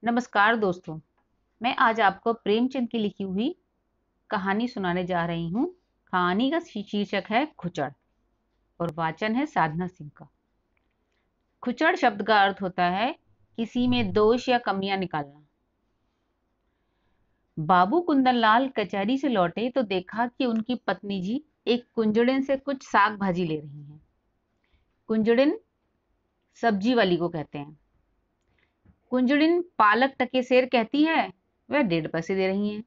नमस्कार दोस्तों। मैं आज आपको प्रेमचंद की लिखी हुई कहानी सुनाने जा रही हूँ। कहानी का शीर्षक है खुचड़ और वाचन है साधना सिंह का। खुचड़ शब्द का अर्थ होता है किसी में दोष या कमियां निकालना। बाबू कुंदनलाल कचहरी से लौटे तो देखा कि उनकी पत्नी जी एक कुंजड़िन से कुछ साग भाजी ले रही हैं। कुंजड़िन सब्जी वाली को कहते हैं। कुंजड़िन पालक टके सेर कहती है, वह 1.5 पैसे दे रही हैं।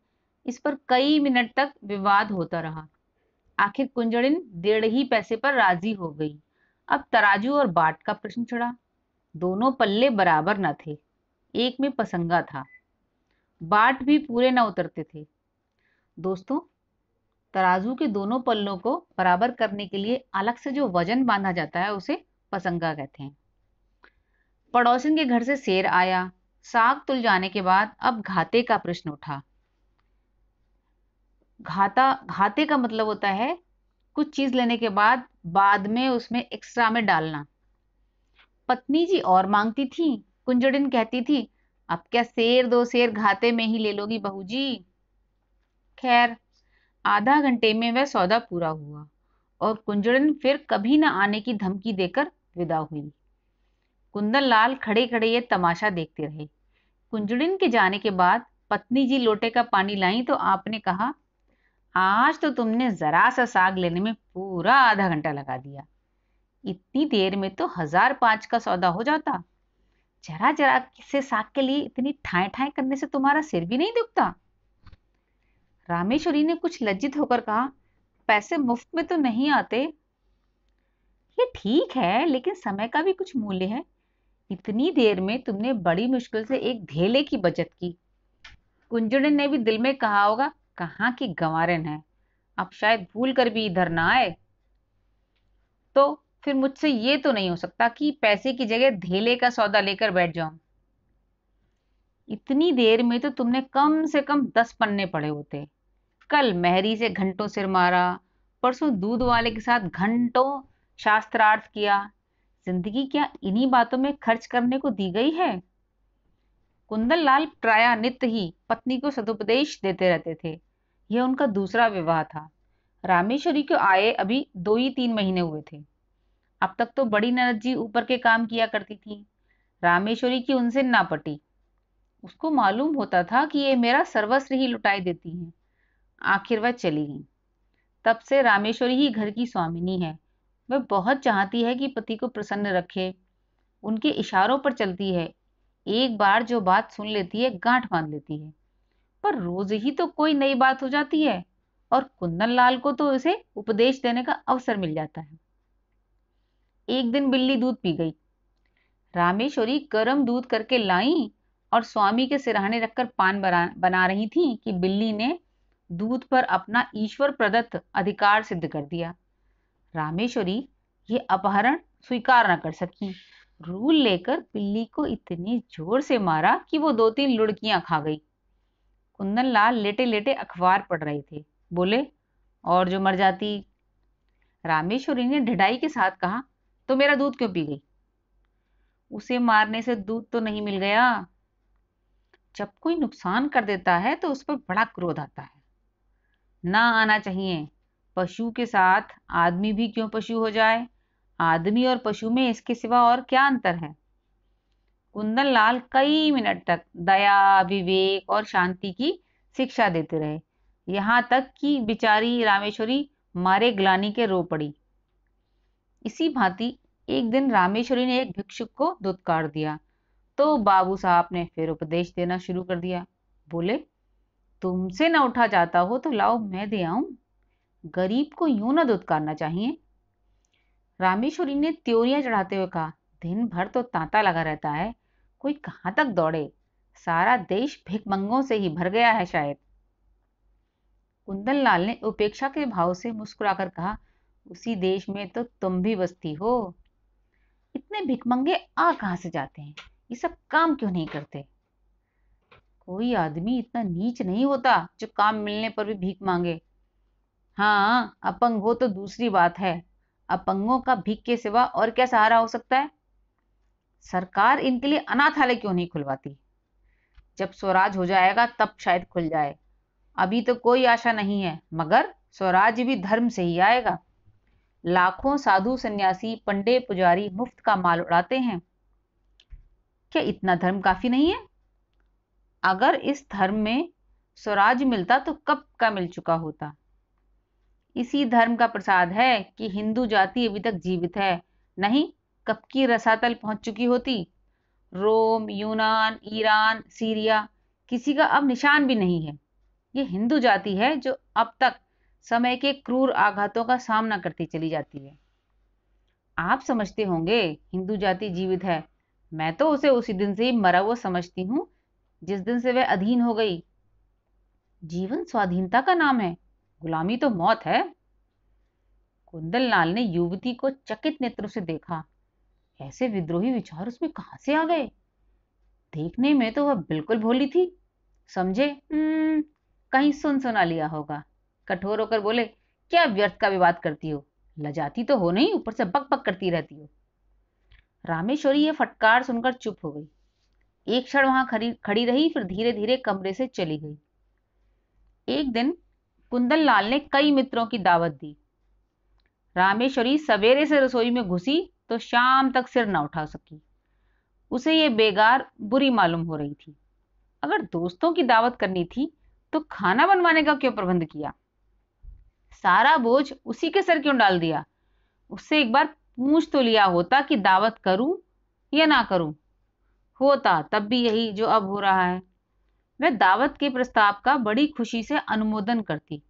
इस पर कई मिनट तक विवाद होता रहा। आखिर कुंजड़िन 1.5 पैसे पर राजी हो गई। अब तराजू और बाट का प्रश्न छिड़ा। दोनों पल्ले बराबर न थे। एक में पसंगा था, बाट भी पूरे न उतरते थे। दोस्तों, तराजू के दोनों पल्लों को बराबर करने के लिए अलग से जो वजन बांधा जाता है उसे पसंगा कहते हैं। पड़ोसिन के घर से सेर आया। साग तुल जाने के बाद अब घाटे का प्रश्न उठा। घाटे का मतलब होता है कुछ चीज लेने के बाद में उसमें एक्स्ट्रा में डालना। पत्नी जी और मांगती थी। कुंजड़िन कहती थी, अब क्या सेर 2 सेर घाटे में ही ले लोगी बहू जी। खैर, आधा घंटे में वह सौदा पूरा हुआ और कुंजड़िन फिर कभी न आने की धमकी देकर विदा हुई। कुंदन लाल खड़े खड़े ये तमाशा देखते रहे। कुंजड़िन के जाने के बाद पत्नी जी लोटे का पानी लाई तो आपने कहा, आज तो तुमने जरा सा साग लेने में पूरा आधा घंटा लगा दिया। इतनी देर में तो 1005 का सौदा हो जाता। जरा जरा से साग के लिए इतनी ठाए ठाए करने से तुम्हारा सिर भी नहीं दुखता। रामेश्वरी ने कुछ लज्जित होकर कहा, पैसे मुफ्त में तो नहीं आते। ये ठीक है, लेकिन समय का भी कुछ मूल्य है। इतनी देर में तुमने बड़ी मुश्किल से एक ढेले की बचत की। कुंजड़न ने भी दिल में कहा होगा, कहाँ की गंवारन है, अब शायद भूल कर भी इधर ना आए। तो फिर मुझसे ये तो नहीं हो सकता कि पैसे की जगह धेले का सौदा लेकर बैठ जाऊं। इतनी देर में तो तुमने कम से कम 10 पन्ने पड़े होते। कल मेहरी से घंटों सिर मारा, परसों दूध वाले के साथ घंटों शास्त्रार्थ किया। जिंदगी क्या इन्हीं बातों में खर्च करने को दी गई है? कुंदन लाल प्रायः नित्य ही पत्नी को सदुपदेश देते रहते थे। यह उनका दूसरा विवाह था। रामेश्वरी को आए अभी 2 ही 3 महीने हुए थे। अब तक तो बड़ी ननद जी ऊपर के काम किया करती थी। रामेश्वरी की उनसे ना पटी। उसको मालूम होता था कि ये मेरा सर्वस्व ही लुटाई देती हैं। आखिर वह चली गई। तब से रामेश्वरी ही घर की स्वामिनी है। वह बहुत चाहती है कि पति को प्रसन्न रखे। उनके इशारों पर चलती है। एक बार जो बात सुन लेती है गांठ बांध लेती है। पर रोज ही तो कोई नई बात हो जाती है और कुंदन लाल को तो इसे उपदेश देने का अवसर मिल जाता है। एक दिन बिल्ली दूध पी गई। रामेश्वरी गर्म दूध करके लाई और स्वामी के सिरहाने रखकर पान बना रही थी कि बिल्ली ने दूध पर अपना ईश्वर प्रदत्त अधिकार सिद्ध कर दिया। रामेश्वरी ये अपहरण स्वीकार न कर सकी। रूल लेकर बिल्ली को इतने जोर से मारा कि वो 2-3 लुढ़कियां खा गई। कुंदन लाल लेटे लेटे अखबार पढ़ रहे थे। बोले, और जो मर जाती। रामेश्वरी ने ढिठाई के साथ कहा, तो मेरा दूध क्यों पी गई? उसे मारने से दूध तो नहीं मिल गया। जब कोई नुकसान कर देता है तो उस पर बड़ा क्रोध आता है। ना आना चाहिए। पशु के साथ आदमी भी क्यों पशु हो जाए? आदमी और पशु में इसके सिवा और क्या अंतर है? कुंदन लाल कई मिनट तक दया, विवेक और शांति की शिक्षा देते रहे। यहां तक कि बेचारी रामेश्वरी मारे ग्लानि के रो पड़ी। इसी भांति एक दिन रामेश्वरी ने एक भिक्षुक को दुत्कार दिया तो बाबू साहब ने फिर उपदेश देना शुरू कर दिया। बोले, तुमसे न उठा जाता हो तो लाओ मैं दे आऊं। गरीब को यूं न दुत्कारना चाहिए। रामेश्वरी ने त्योरियां चढ़ाते हुए कहा, दिन भर तो तांता लगा रहता है, कोई कहां तक दौड़े। सारा देश भिखमंगों से ही भर गया है शायद। कुंदन लाल ने उपेक्षा के भाव से मुस्कुराकर कहा, उसी देश में तो तुम भी बसती हो। इतने भिखमंगे आ कहां से जाते हैं? ये सब काम क्यों नहीं करते? कोई आदमी इतना नीच नहीं होता जो काम मिलने पर भी भीख मांगे। हाँ, अपंग हो तो दूसरी बात है। अपंगों का भीख के सिवा और क्या सहारा हो सकता है? सरकार इनके लिए अनाथालय क्यों नहीं खुलवाती? जब स्वराज हो जाएगा तब शायद खुल जाए। अभी तो कोई आशा नहीं है, मगर स्वराज भी धर्म से ही आएगा। लाखों साधु सन्यासी पंडित पुजारी मुफ्त का माल उड़ाते हैं। क्या इतना धर्म काफी नहीं है? अगर इस धर्म में स्वराज मिलता तो कब का मिल चुका होता। इसी धर्म का प्रसाद है कि हिंदू जाति अभी तक जीवित है, नहीं कब की रसातल पहुंच चुकी होती। रोम, यूनान, ईरान, सीरिया, किसी का अब निशान भी नहीं है। ये हिंदू जाति है जो अब तक समय के क्रूर आघातों का सामना करती चली जाती है। आप समझते होंगे हिंदू जाति जीवित है, मैं तो उसे उसी दिन से ही मरा हुआ समझती हूँ जिस दिन से वह अधीन हो गई। जीवन स्वाधीनता का नाम है, गुलामी तो मौत है। कुंदन लाल ने युवती को चकित नेत्रों से देखा। ऐसे विद्रोही विचार उसमें कहां से आ गए? देखने में तो वह बिल्कुल भोली थी। समझे कहीं सुन सुना लिया होगा। कठोर होकर बोले, क्या व्यर्थ का विवाद करती हो? लजाती तो हो नहीं, ऊपर से बक बक करती रहती हो। रामेश्वरी ये फटकार सुनकर चुप हो गई। एक क्षण वहां खड़ी रही, फिर धीरे धीरे कमरे से चली गई। एक दिन कुंदन लाल ने कई मित्रों की दावत दी। रामेश्वरी सवेरे से रसोई में घुसी तो शाम तक सिर न उठा सकी। उसे ये बेगार बुरी मालूम हो रही थी। अगर दोस्तों की दावत करनी थी तो खाना बनवाने का क्यों प्रबंध किया? सारा बोझ उसी के सर क्यों डाल दिया? उससे एक बार पूछ तो लिया होता कि दावत करूं या ना करूं। होता तब भी यही जो अब हो रहा है। वह दावत के प्रस्ताव का बड़ी खुशी से अनुमोदन करती।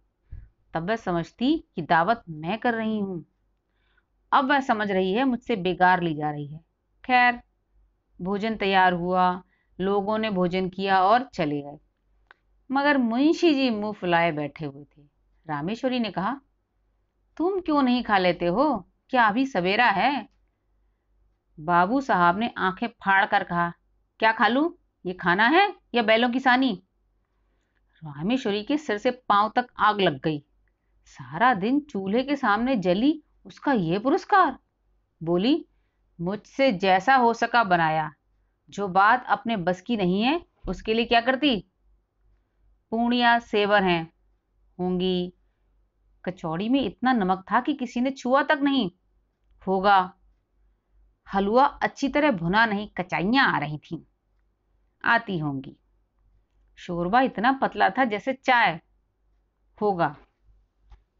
तब वह समझती कि दावत मैं कर रही हूं। अब वह समझ रही है मुझसे बेगार ली जा रही है। खैर, भोजन तैयार हुआ, लोगों ने भोजन किया और चले गए, मगर मुंशी जी मुंह फुलाए बैठे हुए थे। रामेश्वरी ने कहा, तुम क्यों नहीं खा लेते हो? क्या अभी सवेरा है? बाबू साहब ने आंखें फाड़ कर कहा, क्या खा लूं? ये खाना है या बैलों की सानी? रामेश्वरी के सिर से पांव तक आग लग गई। सारा दिन चूल्हे के सामने जली उसका ये पुरस्कार। बोली, मुझसे जैसा हो सका बनाया, जो बात अपने बस की नहीं है उसके लिए क्या करती? पूर्णिया सेवर हैं होंगी। कचौड़ी में इतना नमक था कि किसी ने छुआ तक नहीं होगा। हलवा अच्छी तरह भुना नहीं, कचाइयां आ रही थीं। आती होंगी। शोरबा इतना पतला था जैसे चाय होगा।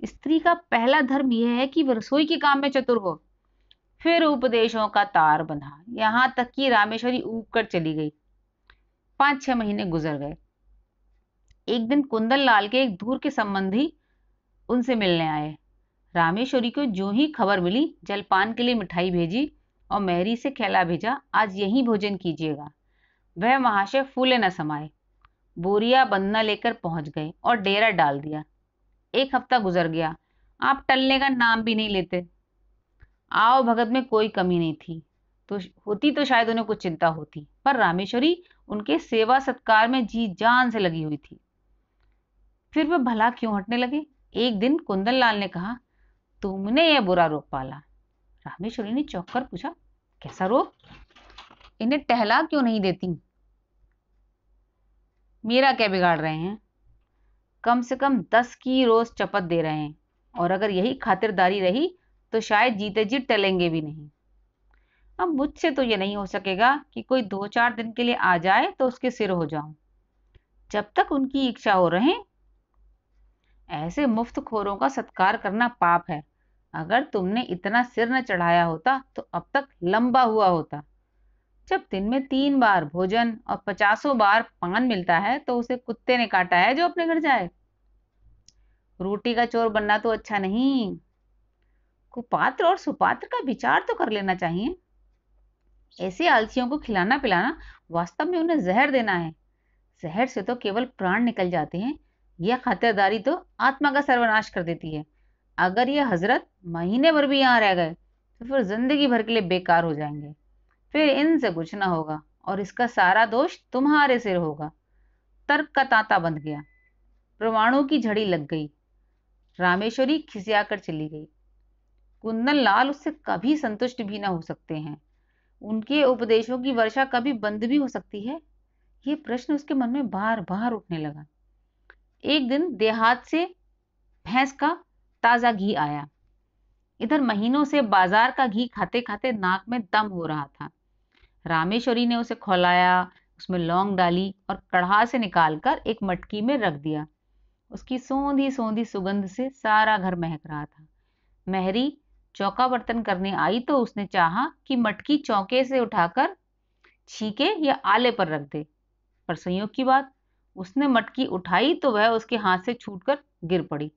स्त्री का पहला धर्म यह है कि वह रसोई के काम में चतुर हो। फिर उपदेशों का तार बंधा, यहां तक कि रामेश्वरी ऊब कर चली गई। 5-6 महीने गुजर गए। एक दिन कुंदन लाल के एक दूर के संबंधी उनसे मिलने आए। रामेश्वरी को ज्यों ही खबर मिली, जलपान के लिए मिठाई भेजी और मेहरी से खैला भेजा, आज यहीं भोजन कीजिएगा। वह महाशय फूले न समाये, बोरिया बंधना लेकर पहुंच गए और डेरा डाल दिया। 1 हफ्ता गुजर गया, आप टलने का नाम भी नहीं लेते। आओ भगत में कोई कमी नहीं थी, तो होती तो शायद उन्हें कुछ चिंता होती, पर रामेश्वरी उनके सेवा सत्कार में जी जान से लगी हुई थी। फिर वह भला क्यों हटने लगे? एक दिन कुंदन लाल ने कहा, तुमने यह बुरा रोग पाला। रामेश्वरी ने चौंक कर पूछा, कैसा रोग? इन्हें टहला क्यों नहीं देती? मेरा क्या बिगाड़ रहे हैं? कम से कम 10 की रोज चपत दे रहे हैं, और अगर यही खातिरदारी रही तो शायद जीते जी टलेंगे भी नहीं। अब मुझसे तो ये नहीं हो सकेगा कि कोई 2-4 दिन के लिए आ जाए तो उसके सिर हो जाऊं। जब तक उनकी इच्छा हो रहे। ऐसे मुफ्तखोरों का सत्कार करना पाप है। अगर तुमने इतना सिर न चढ़ाया होता तो अब तक लंबा हुआ होता। जब दिन में 3 बार भोजन और 50 बार पान मिलता है तो उसे कुत्ते ने काटा है जो अपने घर जाए। रोटी का चोर बनना तो अच्छा नहीं। कुपात्र और सुपात्र का विचार तो कर लेना चाहिए। ऐसे आलसियों को खिलाना पिलाना वास्तव में उन्हें जहर देना है। जहर से तो केवल प्राण निकल जाते हैं, यह खातिरदारी तो आत्मा का सर्वनाश कर देती है। अगर ये हजरत महीने भर भी यहाँ रह गए तो फिर जिंदगी भर के लिए बेकार हो जाएंगे। फिर इनसे कुछ ना होगा और इसका सारा दोष तुम्हारे सिर होगा। तर्क का तांता बंध गया, परमाणु की झड़ी लग गई। रामेश्वरी खिसिया कर चली गई। कुंदन लाल उससे कभी संतुष्ट भी ना हो सकते हैं। उनके उपदेशों की वर्षा कभी बंद भी हो सकती है, ये प्रश्न उसके मन में बार बार उठने लगा। एक दिन देहात से भैंस का ताजा घी आया। इधर महीनों से बाजार का घी खाते खाते नाक में दम हो रहा था। रामेश्वरी ने उसे खौलाया, उसमें लौंग डाली और कढ़ा से निकालकर एक मटकी में रख दिया। उसकी सोंधी सोंधी सुगंध से सारा घर महक रहा था। महरी चौका बर्तन करने आई तो उसने चाहा कि मटकी चौके से उठाकर छीके या आले पर रख दे, पर संयोग की बात, उसने मटकी उठाई तो वह उसके हाथ से छूटकर गिर पड़ी।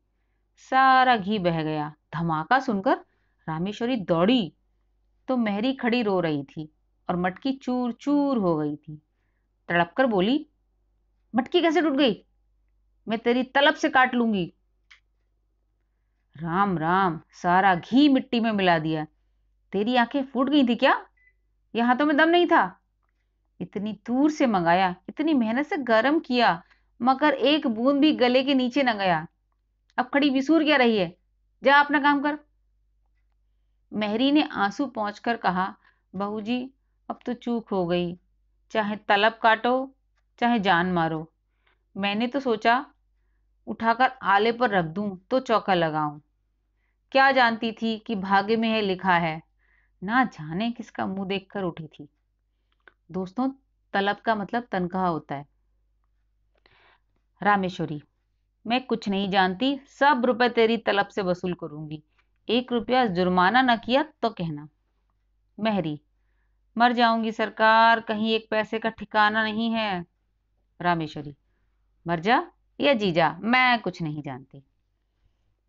सारा घी बह गया। धमाका सुनकर रामेश्वरी दौड़ी तो महरी खड़ी रो रही थी और मटकी चूर चूर हो गई थी। तड़प कर बोली, मटकी कैसे टूट गई? मैं तेरी तलब से काट लूंगी। राम राम, सारा घी मिट्टी में मिला दिया। तेरी आंखें फूट गई थी क्या? ये हाथों में दम नहीं था? इतनी दूर से मंगाया, इतनी मेहनत से गर्म किया, मगर एक बूंद भी गले के नीचे न गया। अब खड़ी विसूर क्या रही है? जा अपना काम कर। महरी ने आंसू पोंछकर कहा, बहू जी, अब तो चूक हो गई। चाहे तलब काटो, चाहे जान मारो। मैंने तो सोचा उठाकर आले पर रख दूं तो चौका लगाऊं। क्या जानती थी कि भाग्य में है लिखा है। ना जाने किसका मुंह देखकर उठी थी। दोस्तों, तलब का मतलब तनख्वाह होता है। रामेश्वरी, मैं कुछ नहीं जानती, सब रुपए तेरी तलब से वसूल करूंगी। 1 रुपया जुर्माना न किया तो कहना। महरी, मर जाऊंगी सरकार, कहीं एक पैसे का ठिकाना नहीं है। रामेश्वरी, मर जा या जी जा, मैं कुछ नहीं जानती।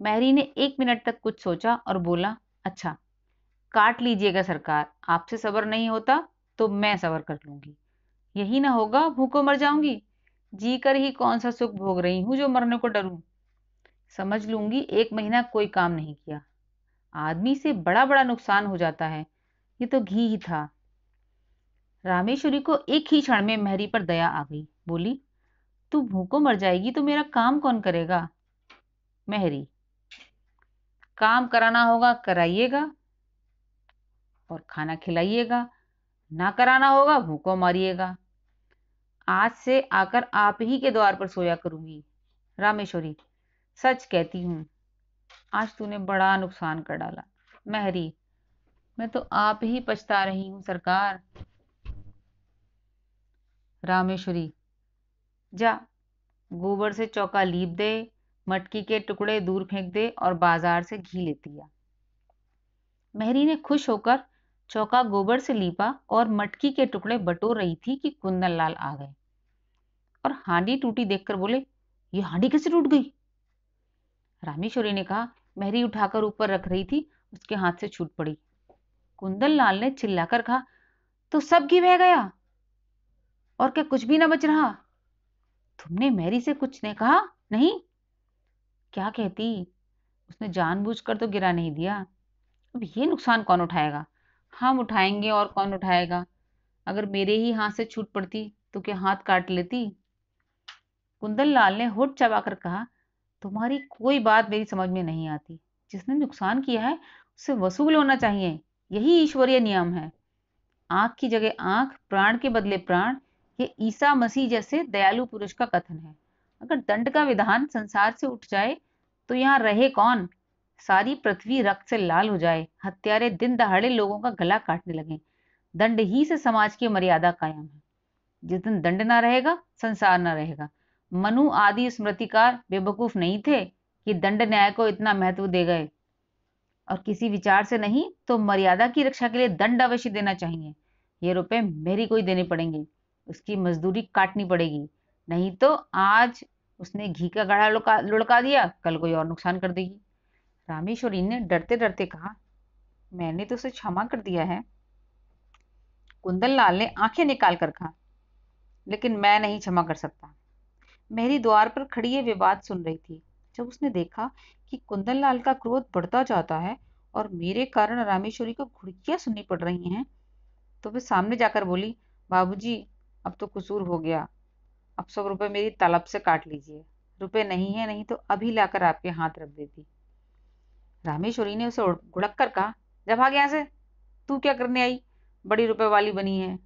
महरी ने 1 मिनट तक कुछ सोचा और बोला, अच्छा, काट लीजिएगा सरकार, आपसे सब्र नहीं होता तो मैं सब्र कर लूंगी। यही ना होगा भूखों मर जाऊंगी। जी कर ही कौन सा सुख भोग रही हूं जो मरने को डरूं। समझ लूंगी 1 महीना कोई काम नहीं किया। आदमी से बड़ा बड़ा नुकसान हो जाता है। ये तो घी ही था। रामेश्वरी को एक ही क्षण में महरी पर दया आ गई। बोली, तू भूखों मर जाएगी तो मेरा काम कौन करेगा? महरी, काम कराना होगा कराइएगा और खाना खिलाइएगा, ना कराना होगा भूखों मारिएगा। आज से आकर आप ही के द्वार पर सोया करूंगी। रामेश्वरी, सच कहती हूँ, आज तूने बड़ा नुकसान कर डाला। महरी, मैं तो आप ही पछता रही हूँ सरकार। रामेश्वरी, जा गोबर से चौका लीप दे, मटकी के टुकड़े दूर फेंक दे और बाजार से घी लेती आ। महरी ने खुश होकर चौका गोबर से लीपा और मटकी के टुकड़े बटोर रही थी कि कुंदन लाल आ गए और हांडी टूटी देखकर बोले, ये हांडी कैसे टूट गई? रामेश्वरी ने कहा, महरी उठाकर ऊपर रख रही थी, उसके हाथ से छूट पड़ी। कुंदन लाल ने चिल्लाकर कहा, तो सब घी बह गया और क्या कुछ भी ना बच रहा? तुमने मैरी से कुछ ने कहा नहीं? क्या कहती, उसने जानबूझकर तो गिरा नहीं दिया। अब ये नुकसान कौन उठाएगा? हम उठाएंगे और कौन उठाएगा? अगर मेरे ही हाथ से छूट पड़ती तो क्या हाथ काट लेती? कुंदन लाल ने होठ चबाकर कहा, तुम्हारी कोई बात मेरी समझ में नहीं आती। जिसने नुकसान किया है उसे वसूल होना चाहिए, यही ईश्वरीय नियम है। आंख की जगह आंख, प्राण के बदले प्राण, ये ईसा मसीह जैसे दयालु पुरुष का कथन है। अगर दंड का विधान संसार से उठ जाए तो यहाँ रहे कौन? सारी पृथ्वी रक्त से लाल हो जाए, हत्यारे दिन दहाड़े लोगों का गला काटने लगे। दंड ही से समाज की मर्यादा कायम है। जिस दिन दंड ना रहेगा, संसार ना रहेगा। मनु आदि स्मृतिकार बेवकूफ नहीं थे कि दंड न्याय को इतना महत्व दे गए। और किसी विचार से नहीं तो मर्यादा की रक्षा के लिए दंड अवश्य देना चाहिए। ये रुपए मेरी को ही देने पड़ेंगे, उसकी मजदूरी काटनी पड़ेगी। नहीं तो आज उसने घी का गाढ़ा लुढ़का दिया, कल कोई और नुकसान कर देगी। रामेश्वरी ने डरते डरते कहा, मैंने तो उसे क्षमा कर दिया है। कुंदन लाल ने आंखें निकाल कर कहा, लेकिन मैं नहीं क्षमा कर सकता। मेरी द्वार पर खड़ी ये विवाद सुन रही थी। जब उसने देखा कि कुंदन लाल का क्रोध बढ़ता जाता है और मेरे कारण रामेश्वरी को घुड़कियां सुननी पड़ रही हैं, तो वे सामने जाकर बोली, बाबूजी, अब तो कसूर हो गया। अब 100 रुपए मेरी तलब से काट लीजिए। रुपए नहीं है, नहीं तो अभी लाकर आपके हाथ रख देती। रामेश्वरी ने उसे घुड़क कर कहा, जब भाग यहां से, तू क्या करने आई? बड़ी रुपए वाली बनी है।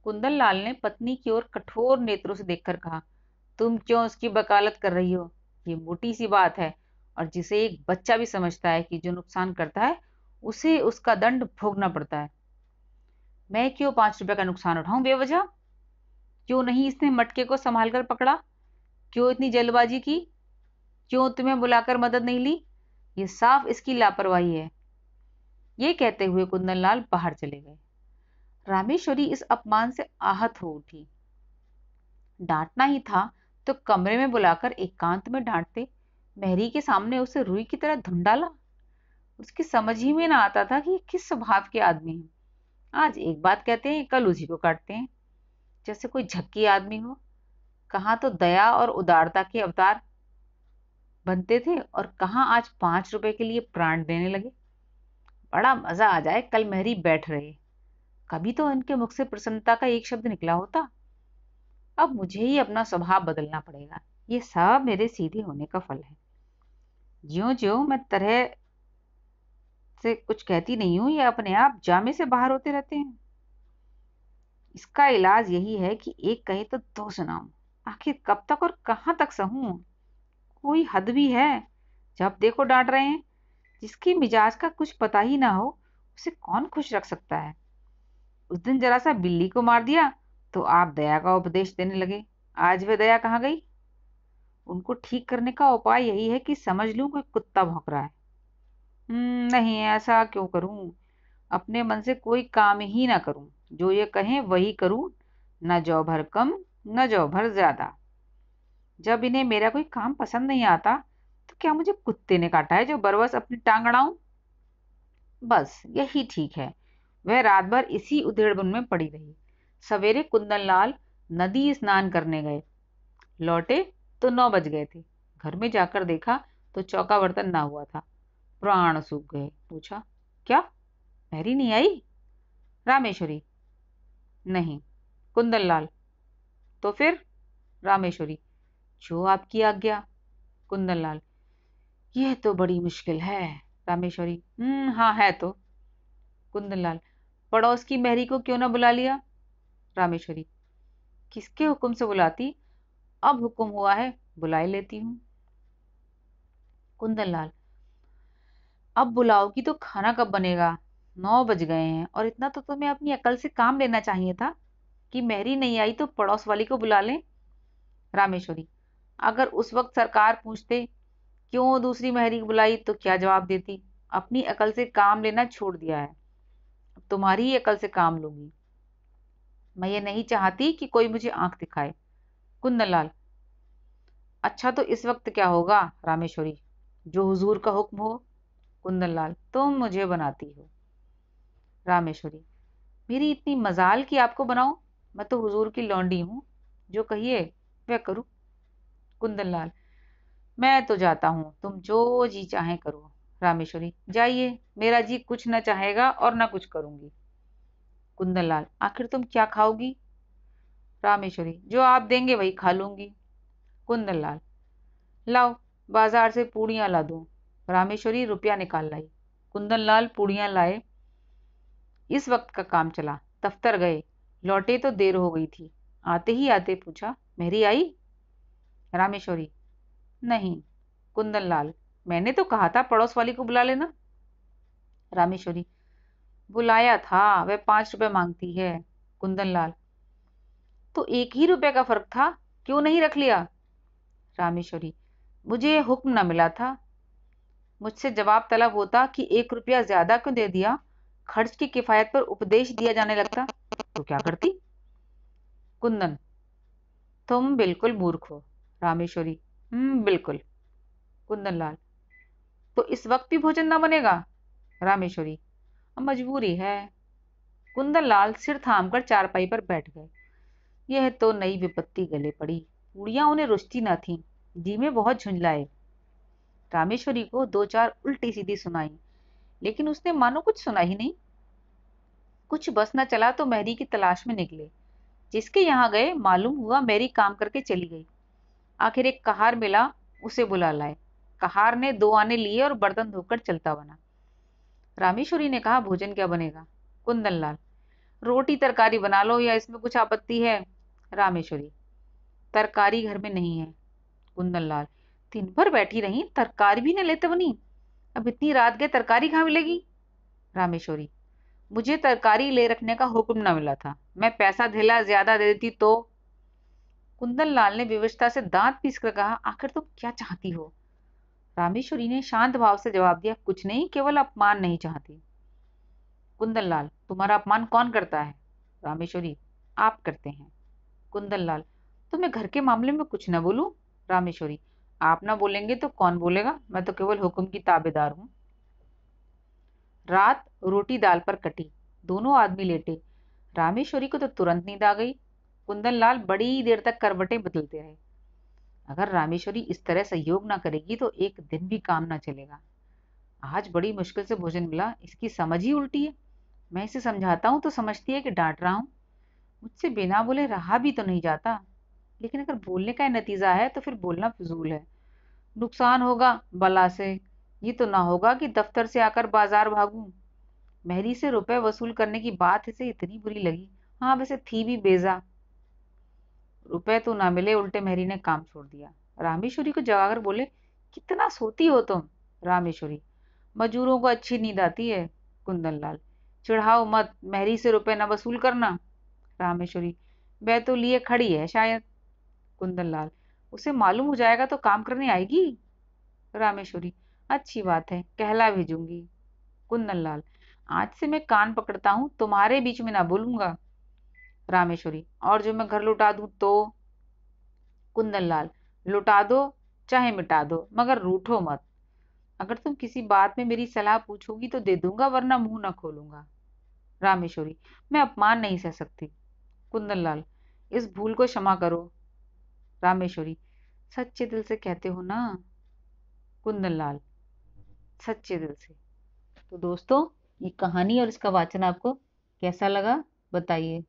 कुंदन लाल ने पत्नी की ओर कठोर नेत्रों से देखकर कहा, तुम क्यों उसकी वकालत कर रही हो? ये मोटी सी बात है, और जिसे एक बच्चा भी समझता है कि जो नुकसान करता है उसे उसका दंड भोगना पड़ता है। मैं क्यों 5 रुपए का नुकसान उठाऊं बेवजह? क्यों नहीं इसने मटके को संभाल कर पकड़ा? क्यों इतनी जल्दबाजी की? क्यों तुम्हें बुलाकर मदद नहीं ली? ये साफ इसकी लापरवाही है। ये कहते हुए कुंदनलाल बाहर चले गए। रामेश्वरी इस अपमान से आहत हो उठी। डांटना ही था तो कमरे में बुलाकर एकांत में डांटते, मेहरी के सामने उसे रुई की तरह धुन डाला। उसकी समझ ही में ना आता था कि ये किस स्वभाव के आदमी हैं। आज एक बात कहते हैं, कल उसी को काटते हैं, जैसे कोई झक्की आदमी हो। कहाँ तो दया और उदारता के अवतार बनते थे, और कहाँ आज 5 रुपए के लिए प्राण देने लगे। बड़ा मजा आ जाए कल मेहरी बैठ रहे, कभी तो इनके मुख से प्रसन्नता का एक शब्द निकला होता। अब मुझे ही अपना स्वभाव बदलना पड़ेगा। ये सब मेरे सीधे होने का फल है। ज्यों ज्यों मैं तरह से कुछ कहती नहीं हूं, ये अपने आप जामे से बाहर होते रहते हैं। इसका इलाज यही है कि एक कहे तो दो सुनाऊं। आखिर कब तक और कहां तक सहूं? कोई हद भी है। जब देखो डांट रहे हैं। जिसकी मिजाज का कुछ पता ही ना हो, उसे कौन खुश रख सकता है? उस दिन जरा सा बिल्ली को मार दिया तो आप दया का उपदेश देने लगे। आज वे दया कहाँ गई? उनको ठीक करने का उपाय यही है कि समझ लूं कोई कुत्ता भौंक रहा है। नहीं, ऐसा क्यों करूं? अपने मन से कोई काम ही ना करूं, जो ये कहें वही करूं। न जौ भर कम, न जौ भर ज्यादा। जब इन्हें मेरा कोई काम पसंद नहीं आता, तो क्या मुझे कुत्ते ने काटा है जो बरबस अपनी टांग अड़ाऊं? बस यही ठीक है। वह रात भर इसी उधेड़बुन में पड़ी रही। सवेरे कुंदनलाल नदी स्नान करने गए। लौटे तो 9 बज गए थे। घर में जाकर देखा तो चौका बर्तन ना हुआ था। प्राण सूख गए। पूछा, क्या मैरी नहीं आई? रामेश्वरी, नहीं। कुंदनलाल, तो फिर? रामेश्वरी, जो आपकी आज्ञा। कुंदनलाल, यह तो बड़ी मुश्किल है। रामेश्वरी, हाँ है तो। कुंदनलाल, पड़ोस की मैरी को क्यों ना बुला लिया? रामेश्वरी, किसके हुक्म से बुलाती? अब हुक्म हुआ है, बुला लेती हूँ। कुंदनलाल, अब बुलाओगी तो खाना कब बनेगा? 9 बज गए हैं, और इतना तो तुम्हें अपनी अकल से काम लेना चाहिए था कि मेहरी नहीं आई तो पड़ोस वाली को बुला लें। रामेश्वरी, अगर उस वक्त सरकार पूछते क्यों दूसरी मेहरी बुलाई तो क्या जवाब देती? अपनी अकल से काम लेना छोड़ दिया है, अब तुम्हारी ही अकल से काम लूंगी। मैं ये नहीं चाहती कि कोई मुझे आंख दिखाए। कुंदनलाल, अच्छा तो इस वक्त क्या होगा? रामेश्वरी, जो हुजूर का हुक्म हो। कुंदनलाल, तुम मुझे बनाती हो। रामेश्वरी, मेरी इतनी मजाल कि आपको बनाऊं? मैं तो हुजूर की लौंडी हूं, जो कहिए वह करूं। कुंदनलाल, मैं तो जाता हूं, तुम जो जी चाहे करो। रामेश्वरी, जाइए, मेरा जी कुछ न चाहेगा और न कुछ करूंगी। कुंदनलाल, आखिर तुम क्या खाओगी? रामेश्वरी, जो आप देंगे वही खा लूंगी। कुंदनलाल, लाओ, बाजार से पूड़ियां ला दूं। रामेश्वरी रुपया निकाल लाई। कुंदनलाल पूड़ियां लाए। इस वक्त का काम चला। दफ्तर गए। लौटे तो देर हो गई थी। आते ही आते पूछा, मेरी आई? रामेश्वरी, नहीं। कुंदनलाल, मैंने तो कहा था पड़ोस वाली को बुला लेना। रामेश्वरी, बुलाया था, वह 5 रुपए मांगती है। कुंदनलाल, तो 1 ही रुपए का फर्क था, क्यों नहीं रख लिया? रामेश्वरी, मुझे हुक्म न मिला था। मुझसे जवाब तलब होता कि 1 रुपया ज्यादा क्यों दे दिया, खर्च की किफायत पर उपदेश दिया जाने लगता, तो क्या करती? कुंदन, तुम बिल्कुल मूर्ख हो। रामेश्वरी, बिल्कुल। कुंदनलाल, तो इस वक्त भी भोजन ना बनेगा? रामेश्वरी, अब मजबूरी है। कुंदनलाल सिर थाम कर चारपाई पर बैठ गए। यह तो नई विपत्ति गले पड़ी। पूड़ियां उन्हें रुचती न थी। जी में बहुत झुंझलाए। रामेश्वरी को 2-4 उल्टी सीधी सुनाई, लेकिन उसने मानो कुछ सुना ही नहीं। कुछ बस न चला तो मैरी की तलाश में निकले। जिसके यहाँ गए मालूम हुआ मैरी काम करके चली गई। आखिर एक कहार मिला, उसे बुला लाए। कहार ने 2 आने लिए और बर्तन धोकर चलता बना। रामेश्वरी ने कहा, भोजन क्या बनेगा? कुंदनलाल, रोटी तरकारी बना लो, या इसमें कुछ आपत्ति है? रामेश्वरी, तरकारी घर में नहीं है। कुंदन लाल, दिन भर बैठी रही, तरकारी भी न लेते बनी? अब इतनी रात गए तरकारी कहाँ मिलेगी? रामेश्वरी, मुझे तरकारी ले रखने का हुक्म न मिला था, मैं पैसा धेला ज्यादा दे देती तो? कुंदन लाल ने विवशता से दांत पीस कर कहा, आखिर तुम क्या चाहती हो? रामेश्वरी ने शांत भाव से जवाब दिया, कुछ नहीं, केवल अपमान नहीं चाहती। कुंदन लाल, तुम्हारा अपमान कौन करता है? रामेश्वरी, आप करते हैं। कुंदन लाल, तो मैं घर के मामले में कुछ न बोलूं? रामेश्वरी, आप ना बोलेंगे तो कौन बोलेगा, मैं तो केवल हुक्म की ताबेदार हूं। रात रोटी दाल पर कटी, दोनों आदमी लेटे। रामेश्वरी को तो तुरंत नींद आ गई। कुंदन लाल बड़ी देर तक करवटें बदलते रहे। अगर रामेश्वरी इस तरह सहयोग ना करेगी तो एक दिन भी काम ना चलेगा। आज बड़ी मुश्किल से भोजन मिला, इसकी समझ ही उल्टी है। मैं इसे समझाता हूँ तो समझती है कि डांट रहा हूँ। मुझसे बिना बोले रहा भी तो नहीं जाता, लेकिन अगर बोलने का नतीजा है तो फिर बोलना फिजूल है। नुकसान होगा बला से, ये तो ना होगा कि दफ्तर से आकर बाजार भागूं। मेहरी से रुपए वसूल करने की बात इसे इतनी बुरी लगी। हाँ, वैसे थी भी बेजा। रुपए तो ना मिले, उल्टे मेहरी ने काम छोड़ दिया। रामेश्वरी को जगाकर बोले, कितना सोती हो तुम? रामेश्वरी, मजूरों को अच्छी नींद आती है। कुंदन लाल, चिढ़ाओ मत, मेहरी से रुपए न वसूल करना। रामेश्वरी, वह तो लिए खड़ी है शायद। कुंदन लाल, उसे मालूम हो जाएगा तो काम करने आएगी? रामेश्वरी, अच्छी बात है, कहला भेजूंगी। कुंदन लाल, आज से मैं कान पकड़ता हूँ, तुम्हारे बीच में ना बोलूंगा। रामेश्वरी, और जो मैं घर लौटा दूं तो? कुंदन लाल, लौटा दो चाहे मिटा दो, मगर रूठो मत। अगर तुम किसी बात में मेरी सलाह पूछोगी तो दे दूंगा, वरना मुंह न खोलूंगा। रामेश्वरी, मैं अपमान नहीं सह सकती। कुंदन लाल, इस भूल को क्षमा करो। रामेश्वरी, सच्चे दिल से कहते हो ना? कुंदन लाल, सच्चे दिल से। तो दोस्तों, ये कहानी और इसका वाचन आपको कैसा लगा बताइए।